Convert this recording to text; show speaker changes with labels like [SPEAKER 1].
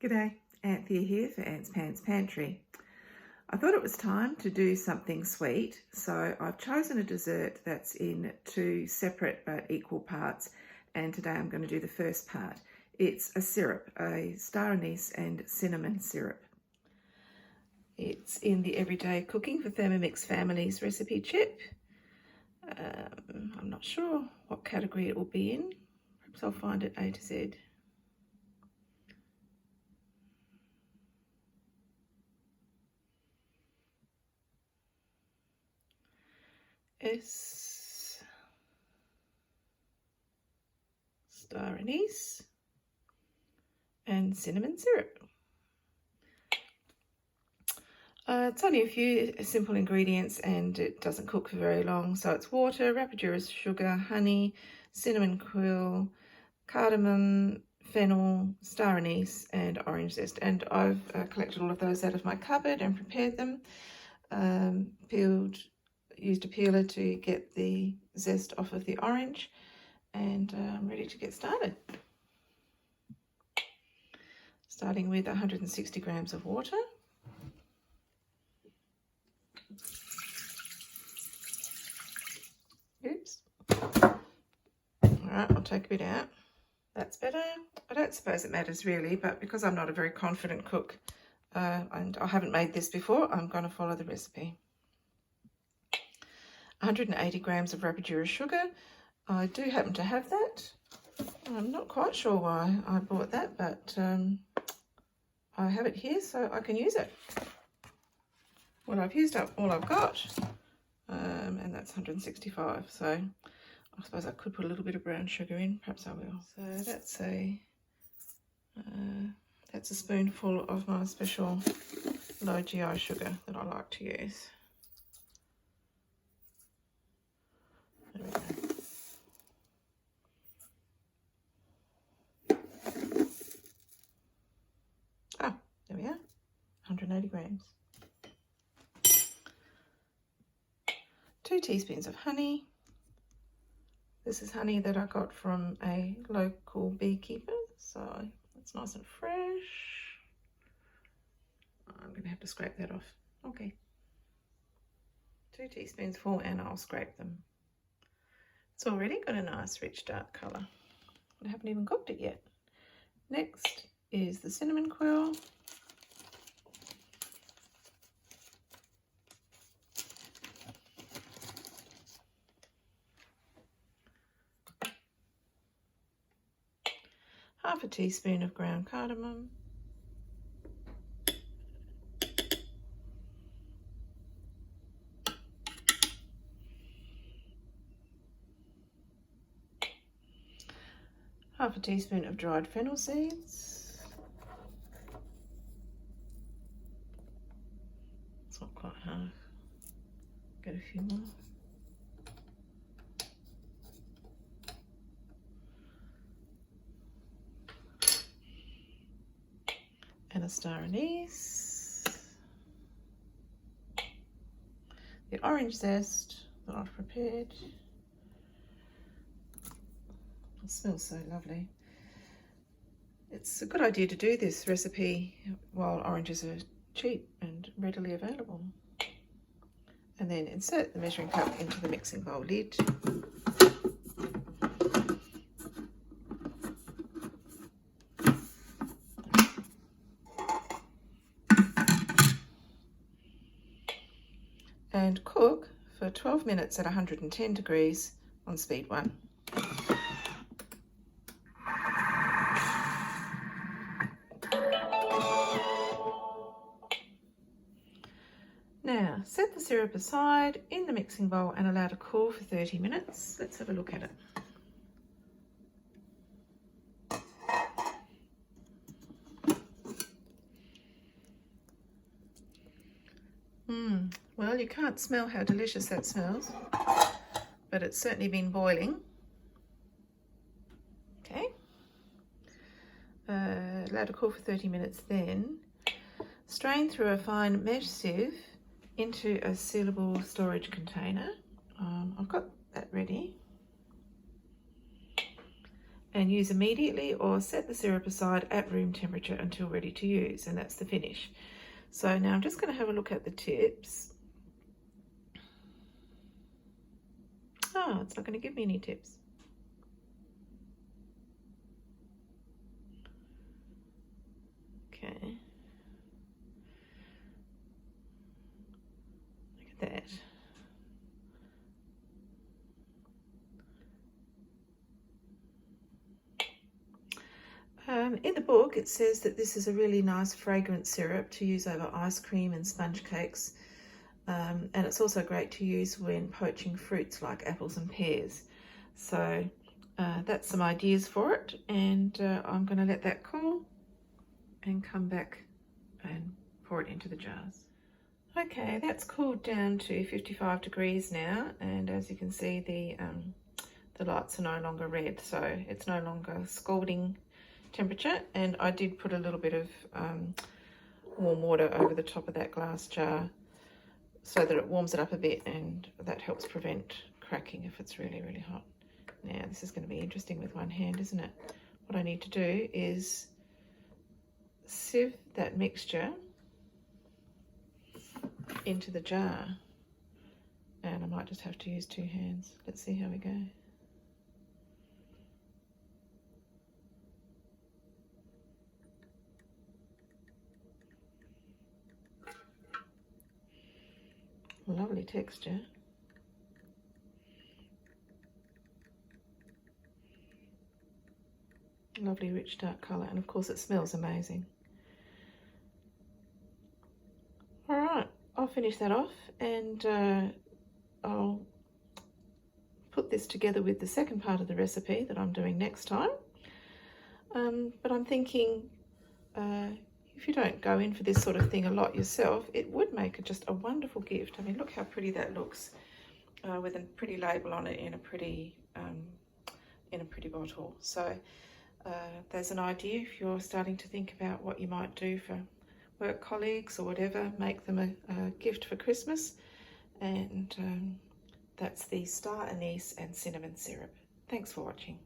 [SPEAKER 1] G'day, Anthea here for Ant's Pants Pantry. I thought it was time to do something sweet, so I've chosen a dessert that's in two separate but equal parts, and today I'm going to do the first part. It's a syrup, a star anise and cinnamon syrup. It's in the Everyday Cooking for Thermomix Families recipe chip. I'm not sure what category it will be in. Perhaps I'll find it A to Z. S, star anise and cinnamon syrup. It's only a few simple ingredients and it doesn't cook for very long. So it's water, rapadura sugar, honey, cinnamon quill, cardamom, fennel, star anise and orange zest. And I've collected all of those out of my cupboard and prepared them. Used a peeler to get the zest off of the orange, and I'm ready to get started. Starting with 160 grams of water. Oops. All right, I'll take a bit out. That's better. I don't suppose it matters really, but because I'm not a very confident cook and I haven't made this before, I'm going to follow the recipe. 180 grams of rapadura sugar. I do happen to have that. I'm not quite sure why I bought that, but I have it here so I can use it. Well, I've used up all I've got, and that's 165, so I suppose I could put a little bit of brown sugar in. Perhaps I will. So that's a spoonful of my special low GI sugar that I like to use. There we go. Ah, there we are, 180 grams. 2 teaspoons of honey. This is honey that I got from a local beekeeper, so it's nice and fresh. I'm going to have to scrape that off. Okay. 2 teaspoons full, and I'll scrape them. It's already got a nice rich dark colour. I haven't even cooked it yet. Next is the cinnamon quill. Half a teaspoon of ground cardamom. Half a teaspoon of dried fennel seeds. It's not quite half. Get a few more. And a star anise. The orange zest that I've prepared. It smells so lovely. It's a good idea to do this recipe while oranges are cheap and readily available. And then insert the measuring cup into the mixing bowl lid. And cook for 12 minutes at 110 degrees on speed 1. Now, set the syrup aside in the mixing bowl and allow to cool for 30 minutes. Let's have a look at it. Well, you can't smell how delicious that smells, but it's certainly been boiling. Okay. Allow to cool for 30 minutes then. Strain through a fine mesh sieve into a sealable storage container. I've got that ready. and use immediately, or set the syrup aside at room temperature until ready to use, and that's the finish. So now I'm just going to have a look at the tips. Oh, it's not going to give me any tips. Okay. Look at that. In the book it says that this is a really nice fragrant syrup to use over ice cream and sponge cakes, and it's also great to use when poaching fruits like apples and pears. So that's some ideas for it, and I'm going to let that cool and come back and pour it into the jars. Okay, that's cooled down to 55 degrees now, and as you can see the lights are no longer red, so it's no longer scalding temperature. And I did put a little bit of warm water over the top of that glass jar so that it warms it up a bit, and that helps prevent cracking if it's really, really hot. Now this is going to be interesting with one hand, isn't it? What I need to do is sieve that mixture into the jar, and I might just have to use two hands. Let's see how we go. Lovely texture. Lovely rich dark colour, and of course it smells amazing. Alright, I'll finish that off, and I'll put this together with the second part of the recipe that I'm doing next time. But I'm thinking if you don't go in for this sort of thing a lot yourself, it would make just a wonderful gift. I mean, look how pretty that looks with a pretty label on it in a pretty bottle. So there's an idea if you're starting to think about what you might do for work colleagues or whatever. Make them a gift for Christmas. And that's the Star Anise and Cinnamon Syrup. Thanks for watching.